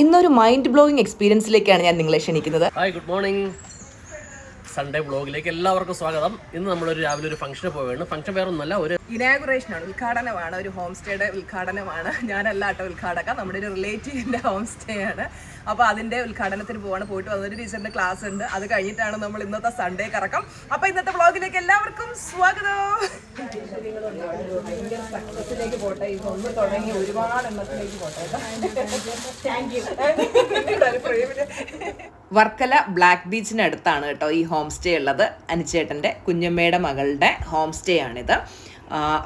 ഇന്നൊരു mind blowing എക്സ്പീരിയൻസിലേക്കാണ് ഞാൻ നിങ്ങളെ ക്ഷണിക്കുന്നത്. Hi, good morning. സൺഡേ വ്ളോഗിലേക്ക് എല്ലാവർക്കും സ്വാഗതം. ഇന്ന് നമ്മളൊരു രാവിലെ ഒരു ഫംഗ്ഷന് പോവുകയാണ്. ഫംഗ്ഷൻ വേറെ ഒന്നല്ല, ഒരു ഇനാഗുറേഷനാണ്, ഉദ്ഘാടനമാണ്. ഒരു ഹോം സ്റ്റേയുടെ ഉദ്ഘാടനമാണ്. ഞാനല്ലാട്ടോ ഉദ്ഘാടക, നമ്മുടെ ഒരു റിലേറ്റീവിൻ്റെ ഹോം സ്റ്റേ ആണ്. അപ്പോൾ അതിൻ്റെ ഉദ്ഘാടനത്തിന് പോവാണ്. പോയിട്ട് വന്നൊരു ടീച്ചറിൻ്റെ ക്ലാസ് ഉണ്ട്. അത് കഴിഞ്ഞിട്ടാണ് നമ്മൾ ഇന്നത്തെ സൺഡേ കറക്കം. അപ്പോൾ ഇന്നത്തെ വ്ളോഗിലേക്ക് എല്ലാവർക്കും സ്വാഗതം. ഭയങ്കര സക്സസിലേക്ക് പോട്ടെ. ഇതൊന്ന് തുടങ്ങി ഒരുപാട് എണ്ണത്തിലേക്ക് പോട്ടെ. വർക്കല ബ്ലാക്ക് ബീച്ചിനടുത്താണ് കേട്ടോ ഈ ഹോം സ്റ്റേ ഉള്ളത്. അനുചേട്ടൻ്റെ കുഞ്ഞമ്മയുടെ മകളുടെ ഹോം സ്റ്റേ ആണിത്.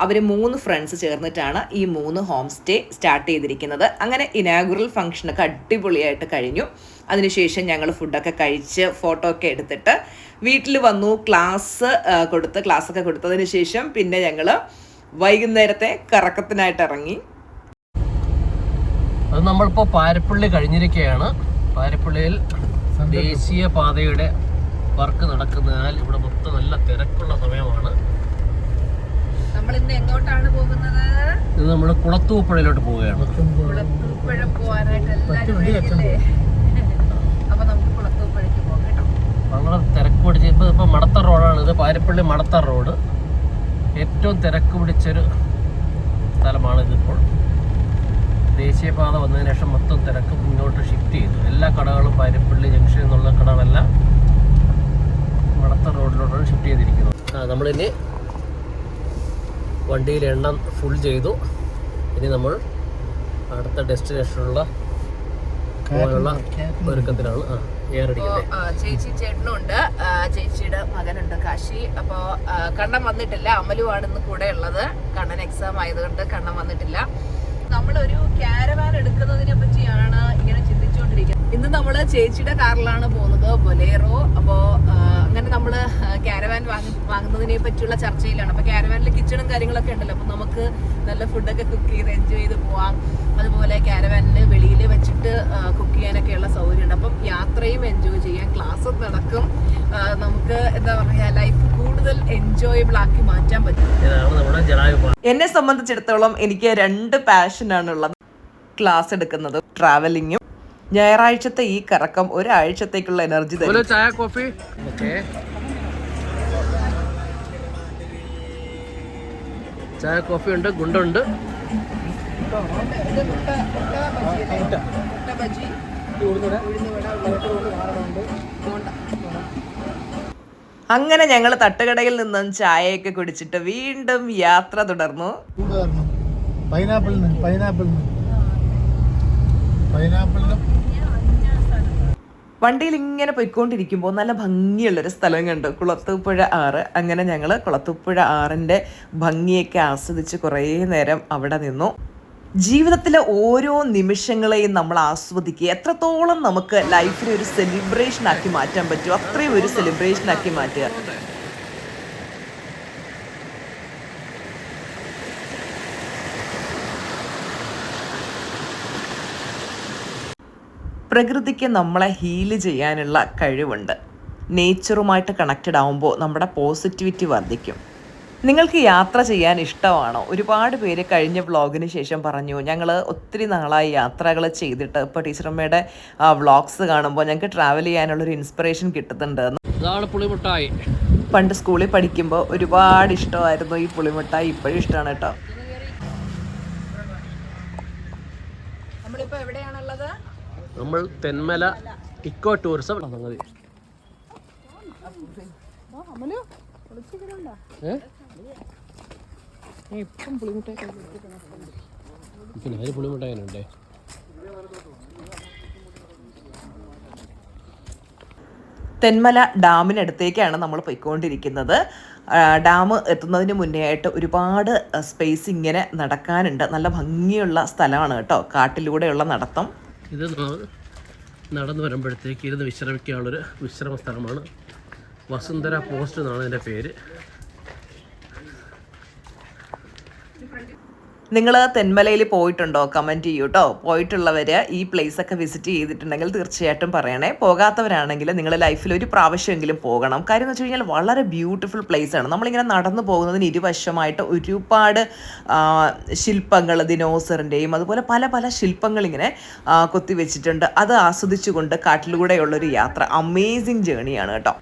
അവർ 3 ഫ്രണ്ട്സ് ചേർന്നിട്ടാണ് ഈ 3 ഹോം സ്റ്റേ സ്റ്റാർട്ട് ചെയ്തിരിക്കുന്നത്. അങ്ങനെ ഇനാഗുറൽ ഫംഗ്ഷനൊക്കെ അടിപൊളിയായിട്ട് കഴിഞ്ഞു. അതിനുശേഷം ഞങ്ങൾ ഫുഡൊക്കെ കഴിച്ച് ഫോട്ടോ ഒക്കെ എടുത്തിട്ട് വീട്ടിൽ വന്നു. ക്ലാസ്സൊക്കെ കൊടുത്തതിന് ശേഷം പിന്നെ ഞങ്ങൾ വൈകുന്നേരത്തെ കറക്കത്തിനായിട്ട് ഇറങ്ങി. അത് നമ്മളിപ്പോൾ പാരപ്പള്ളി കഴിഞ്ഞിരിക്കുകയാണ്. പാരപ്പള്ളിയിൽ ദേശീയ പാതയുടെ വർക്ക് നടക്കുന്നതിനാൽ ഇവിടെ മൊത്തം നല്ല തിരക്കുള്ള സമയമാണ്. നമ്മൾ ഇന്ന് എങ്ങോട്ടാണ് പോകുന്നത്? ഇത് നമ്മൾ കുളത്തൂപ്പുഴയിലോട്ട് പോവുകയാണ്. കുളത്തൂപ്പുഴ പോകാനായിട്ട് അപ്പൊ നമുക്ക് കുളത്തൂപ്പുഴയ്ക്ക് പോകാം കേട്ടോ. വളരെ തിരക്ക് പിടിച്ച് ഇപ്പൊ മടത്തർ റോഡാണ്. ഇത് പാരപ്പള്ളി മടത്തർ റോഡ്. ഏറ്റവും തിരക്ക് പിടിച്ചൊരു സ്ഥലമാണ് ഇതിപ്പോൾ. ദേശീയപാത വന്നതിന് ശേഷം മൊത്തം തിരക്ക് മുന്നോട്ട് ഷിഫ്റ്റ് ചെയ്തു. എല്ലാ കടകളും പാരപ്പള്ളി ജംഗ്ഷൻ എന്നുള്ള കടകളെല്ലാം മടത്തർ റോഡിലോട്ടാണ് ഷിഫ്റ്റ് ചെയ്തിരിക്കുന്നത്. നമ്മളിനി വണ്ടിയിൽ എണ്ണ ഫുൾ ചെയ്തു. ഇനി നമ്മൾ അടുത്ത ഡെസ്റ്റിനേഷനുള്ള ഒരുക്കത്തിലാണ്. ചേച്ചി ചേട്ടനും ഉണ്ട്, ചേച്ചിയുടെ മകനുണ്ട് കാശി. അപ്പോൾ കണ്ണൻ വന്നിട്ടില്ല. അമലുവാണ് ഇന്ന് കൂടെ ഉള്ളത്. കണ്ണൻ എക്സാം ആയതുകൊണ്ട് കണ്ണൻ വന്നിട്ടില്ല. നമ്മളൊരു ക്യാരവാൻ എടുക്കുന്നതിനെ പറ്റിയാണ് ഇങ്ങനെ ചിന്തിച്ചുകൊണ്ടിരിക്കുന്നത്. ഇന്ന് നമ്മൾ ചേച്ചിയുടെ കാറിലാണ് പോകുന്നത്, ബൊലേറോ. അപ്പോൾ അങ്ങനെ നമ്മൾ ക്യാരവാൻ വാങ്ങുന്നതിനെ പറ്റിയുള്ള ചർച്ചയിലാണ്. അപ്പോൾ ക്യാരവാനിൽ കിച്ചണും കാര്യങ്ങളൊക്കെ ഉണ്ടല്ലോ. അപ്പോൾ നമുക്ക് നല്ല ഫുഡൊക്കെ കുക്ക് ചെയ്ത് എൻജോയ് ചെയ്ത് പോവാം. അതുപോലെ ക്യാരവാനിൽ വെളിയിൽ വെച്ചിട്ട് കുക്ക് ചെയ്യാനൊക്കെയുള്ള സൗകര്യമുണ്ട്. അപ്പം യാത്രയും എൻജോയ് ചെയ്യാം, ക്ലാസ്സും നടക്കും. നമുക്ക് എന്താ പറയുക, ലൈഫ് കൂടുതൽ എൻജോയബിൾ ആക്കി മാറ്റാൻ പറ്റും. എന്നെ സംബന്ധിച്ചിടത്തോളം എനിക്ക് 2 പാഷനാണുള്ളത്. ക്ലാസ് എടുക്കുന്നതും ട്രാവലിങ്ങും. ഞായറാഴ്ചത്തെ ഈ കറക്കം ഒരാഴ്ചത്തേക്കുള്ള എനർജി തരും. ചായ കോഫി ചായ കോഫി ഉണ്ട്, ഗുണ്ടുണ്ട്. അങ്ങനെ ഞങ്ങൾ തട്ടുകടയിൽ നിന്നും ചായയൊക്കെ കുടിച്ചിട്ട് വീണ്ടും യാത്ര തുടർന്നു. വണ്ടിയിൽ ഇങ്ങനെ പോയിക്കൊണ്ടിരിക്കുമ്പോൾ നല്ല ഭംഗിയുള്ളൊരു സ്ഥലം കണ്ടു, കുളത്തൂപ്പുഴ ആറ്. അങ്ങനെ ഞങ്ങൾ കുളത്തൂപ്പുഴ ആറിൻ്റെ ഭംഗിയൊക്കെ ആസ്വദിച്ച് കുറേ നേരം അവിടെ നിന്നു. ജീവിതത്തിലെ ഓരോ നിമിഷങ്ങളെയും നമ്മൾ ആസ്വദിക്കുക. എത്രത്തോളം നമുക്ക് ലൈഫിനെ ഒരു സെലിബ്രേഷൻ ആക്കി മാറ്റാൻ പറ്റുമോ അത്രയും ഒരു സെലിബ്രേഷൻ ആക്കി മാറ്റുക. പ്രകൃതിക്ക് നമ്മളെ ഹീല് ചെയ്യാനുള്ള കഴിവുണ്ട്. നേച്ചറുമായിട്ട് കണക്റ്റഡ് ആവുമ്പോൾ നമ്മുടെ പോസിറ്റിവിറ്റി വർദ്ധിക്കും. നിങ്ങൾക്ക് യാത്ര ചെയ്യാൻ ഇഷ്ടമാണോ? ഒരുപാട് പേര് കഴിഞ്ഞ വ്ളോഗിന് ശേഷം പറഞ്ഞു, ഞങ്ങൾ ഒത്തിരി നാളായി യാത്രകൾ ചെയ്തിട്ട് ഇപ്പോൾ ടീച്ചറമ്മയുടെ വ്ളോഗ്സ് കാണുമ്പോൾ ഞങ്ങൾക്ക് ട്രാവൽ ചെയ്യാനുള്ളൊരു ഇൻസ്പിറേഷൻ കിട്ടുന്നുണ്ട്. പണ്ട് സ്കൂളിൽ പഠിക്കുമ്പോൾ ഒരുപാട് ഇഷ്ടമായിരുന്നു ഈ പുളിമുട്ടായി. ഇപ്പോഴും ഇഷ്ടമാണ് കേട്ടോ. നമ്മളിപ്പോൾ എവിടെയാണുള്ളത്? നമ്മൾ തെന്മല ഇക്കോ ടൂറിസം. പുളിമുട്ടായനുണ്ടേ. തെന്മല ഡാമിനടുത്തേക്കാണ് നമ്മൾ പോയിക്കൊണ്ടിരിക്കുന്നത്. ഡാം എത്തുന്നതിന് മുന്നേ ആയിട്ട് ഒരുപാട് സ്പേസ് ഇങ്ങനെ നടക്കാനുണ്ട്. നല്ല ഭംഗിയുള്ള സ്ഥലമാണ് കേട്ടോ, കാട്ടിലൂടെയുള്ള നടത്തം. ഇത് നടന്നു വരുമ്പോഴത്തേക്ക് ഇരുന്ന് വിശ്രമിക്കാനുള്ളൊരു വിശ്രമ സ്ഥലമാണ്. വസുന്ധര പോസ്റ്റ് എന്നാണ് ഇതിൻ്റെ പേര്. നിങ്ങൾ തെന്മലയിൽ പോയിട്ടുണ്ടോ? കമൻറ്റ് ചെയ്യൂ കേട്ടോ. പോയിട്ടുള്ളവർ ഈ പ്ലേസൊക്കെ വിസിറ്റ് ചെയ്തിട്ടുണ്ടെങ്കിൽ തീർച്ചയായിട്ടും പറയണേ. പോകാത്തവരാണെങ്കിൽ നിങ്ങൾ ലൈഫിൽ ഒരു പ്രാവശ്യമെങ്കിലും പോകണം. കാര്യം എന്ന് വെച്ച് കഴിഞ്ഞാൽ വളരെ ബ്യൂട്ടിഫുൾ പ്ലേസാണ്. നമ്മളിങ്ങനെ നടന്നു പോകുന്നതിന് ഇരുവശമായിട്ട് ഒരുപാട് ശില്പങ്ങൾ, ദിനോസറിൻ്റെയും അതുപോലെ പല പല ശില്പങ്ങളിങ്ങനെ കൊത്തിവെച്ചിട്ടുണ്ട്. അത് ആസ്വദിച്ചുകൊണ്ട് കാട്ടിലൂടെയുള്ളൊരു യാത്ര അമേസിങ് ജേണിയാണ് കേട്ടോ.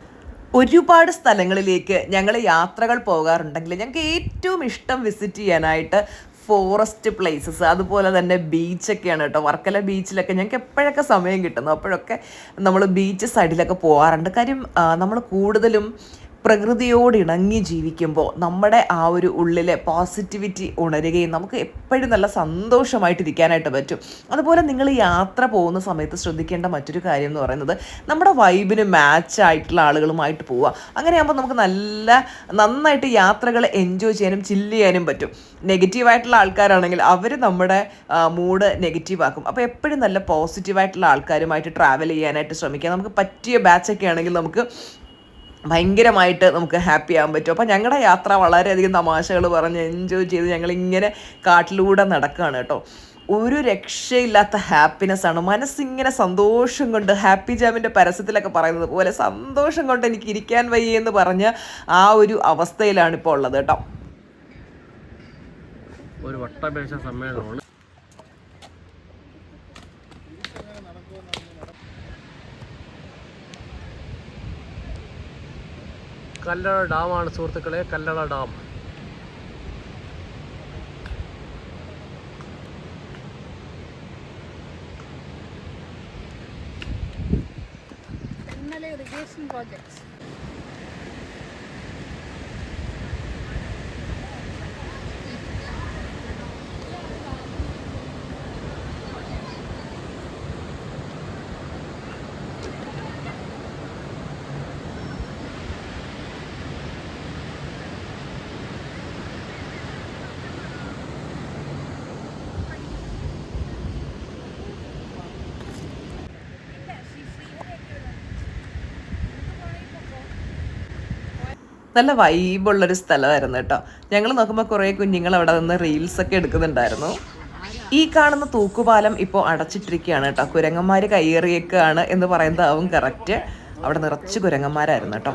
ഒരുപാട് സ്ഥലങ്ങളിലേക്ക് ഞങ്ങൾ യാത്രകൾ പോകാറുണ്ടെങ്കിൽ ഞങ്ങൾക്ക് ഏറ്റവും ഇഷ്ടം വിസിറ്റ് ചെയ്യാനായിട്ട് ഫോറസ്റ്റ് പ്ലേസസ് അതുപോലെ തന്നെ ബീച്ചൊക്കെയാണ് കേട്ടോ. വർക്കല ബീച്ചിലൊക്കെ ഞങ്ങൾക്ക് എപ്പോഴൊക്കെ സമയം കിട്ടുന്നു അപ്പോഴൊക്കെ നമ്മൾ ബീച്ച് സൈഡിലൊക്കെ പോകാറുണ്ട്. കാര്യം നമ്മൾ കൂടുതലും പ്രകൃതിയോട് ഇണങ്ങി ജീവിക്കുമ്പോൾ നമ്മുടെ ആ ഒരു ഉള്ളിലെ പോസിറ്റിവിറ്റി ഉണരുകയും നമുക്ക് എപ്പോഴും നല്ല സന്തോഷമായിട്ടിരിക്കാനായിട്ട് പറ്റും. അതുപോലെ നിങ്ങൾ യാത്ര പോകുന്ന സമയത്ത് ശ്രദ്ധിക്കേണ്ട മറ്റൊരു കാര്യം എന്ന് പറയുന്നത് നമ്മുടെ വൈബിന് മാച്ച് ആയിട്ടുള്ള ആളുകളുമായിട്ട് പോവുക. അങ്ങനെയാകുമ്പോൾ നമുക്ക് നന്നായിട്ട് യാത്രകൾ എൻജോയ് ചെയ്യാനും ചില്ല് ചെയ്യാനും പറ്റും. നെഗറ്റീവായിട്ടുള്ള ആൾക്കാരാണെങ്കിൽ അവർ നമ്മുടെ മൂഡ് നെഗറ്റീവാക്കും. അപ്പോൾ എപ്പോഴും നല്ല പോസിറ്റീവായിട്ടുള്ള ആൾക്കാരുമായിട്ട് ട്രാവൽ ചെയ്യാനായിട്ട് ശ്രമിക്കുക. നമുക്ക് പറ്റിയ ബാച്ചൊക്കെ ആണെങ്കിൽ നമുക്ക് ഭയങ്കരമായിട്ട് നമുക്ക് ഹാപ്പി ആകാൻ പറ്റും. അപ്പോൾ ഞങ്ങളുടെ യാത്ര വളരെയധികം തമാശകൾ പറഞ്ഞ് എൻജോയ് ചെയ്ത് ഞങ്ങളിങ്ങനെ കാട്ടിലൂടെ നടക്കുകയാണ് കേട്ടോ. ഒരു രക്ഷയില്ലാത്ത ഹാപ്പിനെസ് ആണ്. മനസ്സിങ്ങനെ സന്തോഷം കൊണ്ട്, ഹാപ്പി ജാമിൻ്റെ പരസ്യത്തിലൊക്കെ പറയുന്നത് പോലെ സന്തോഷം കൊണ്ട് എനിക്ക് ഇരിക്കാൻ വയ്യെന്ന് പറഞ്ഞ ആ ഒരു അവസ്ഥയിലാണ് ഇപ്പോൾ ഉള്ളത് കേട്ടോ. ഒരു വട്ടമേശ സമ്മേളനമാണ്. കല്ലട ഡാമാണ് സുഹൃത്തുക്കളെ, കല്ലട ഡാം. irrigation projects. നല്ല വൈബുള്ളൊരു സ്ഥലമായിരുന്നു കേട്ടോ. ഞങ്ങൾ നോക്കുമ്പോൾ കുറേ കുഞ്ഞുങ്ങൾ അവിടെ നിന്ന് റീൽസൊക്കെ എടുക്കുന്നുണ്ടായിരുന്നു. ഈ കാണുന്ന തൂക്കുപാലം ഇപ്പോൾ അടച്ചിട്ടിരിക്കുകയാണ് കേട്ടോ. കുരങ്ങന്മാർ കയ്യേറിയേക്കാണ് എന്ന് പറയുന്നതാവും കറക്റ്റ്. അവിടെ നിറച്ച് കുരങ്ങന്മാരായിരുന്നു കേട്ടോ.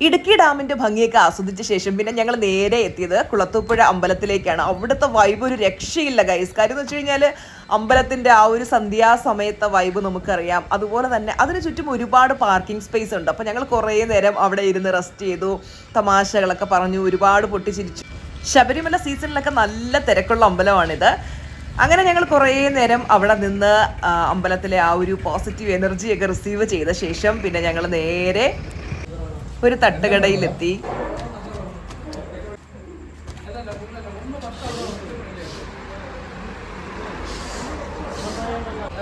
ഇടുക്കി ഡാമിന്റെ ഭംഗിയൊക്കെ ആസ്വദിച്ച ശേഷം പിന്നെ ഞങ്ങൾ നേരെ എത്തിയത് കുളത്തൂപ്പുഴ അമ്പലത്തിലേക്കാണ്. അവിടുത്തെ വൈബ് ഒരു രക്ഷയില്ല ഗൈസ്. കാര്യം എന്ന് വെച്ച് കഴിഞ്ഞാൽ അമ്പലത്തിന്റെ ആ ഒരു സന്ധ്യാസമയത്തെ വൈബ് നമുക്കറിയാം. അതുപോലെ തന്നെ അതിന് ചുറ്റും ഒരുപാട് പാർക്കിംഗ് സ്പേസ് ഉണ്ട്. അപ്പോൾ ഞങ്ങൾ കുറേ നേരം അവിടെ ഇരുന്ന് റെസ്റ്റ് ചെയ്തു, തമാശകളൊക്കെ പറഞ്ഞു, ഒരുപാട് പൊട്ടിച്ചിരിച്ചു. ശബരിമല സീസണിലൊക്കെ നല്ല തിരക്കുള്ള അമ്പലമാണിത്. അങ്ങനെ ഞങ്ങൾ കുറേ നേരം അവിടെ നിന്ന് അമ്പലത്തിലെ ആ ഒരു പോസിറ്റീവ് എനർജിയൊക്കെ റിസീവ് ചെയ്ത ശേഷം പിന്നെ ഞങ്ങൾ നേരെ ഒരു തട്ടുകടയിലെത്തി.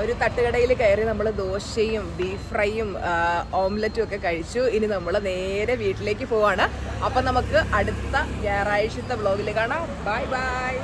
ഒരു തട്ടുകടയിൽ കയറി നമ്മൾ ദോശയും ബീഫ് ഫ്രൈയും ഓംലെറ്റും ഒക്കെ കഴിച്ചു. ഇനി നമ്മൾ നേരെ വീട്ടിലേക്ക് പോവാണ്. അപ്പം നമുക്ക് അടുത്ത ഞായറാഴ്ചത്തെ വ്ളോഗിൽ കാണാം. Bye bye.